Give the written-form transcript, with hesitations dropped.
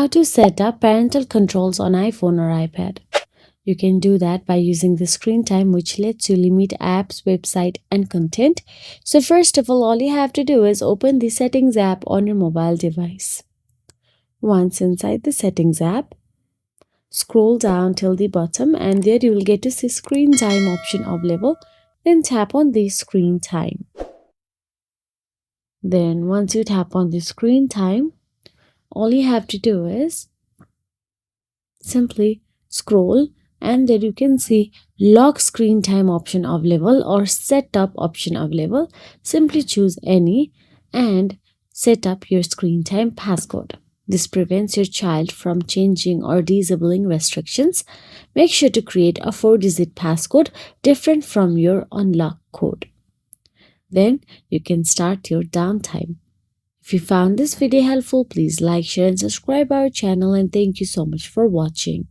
How to set up parental controls on iPhone or iPad. You can do that by using the screen time, which lets you limit apps, website, and content. So first of all you have to do is open the settings app on your mobile device. Once inside the settings app, scroll down till the bottom and there you will get to see screen time option available. Then tap on the screen time. Then once you tap on the screen time, all you have to do is simply scroll and there you can see lock screen time option available or set up option available. Simply choose any and set up your screen time passcode. This prevents your child from changing or disabling restrictions. Make sure to create a 4-digit passcode different from your unlock code. Then you can start your downtime. If you found this video helpful, please like, share and subscribe our channel, and thank you so much for watching.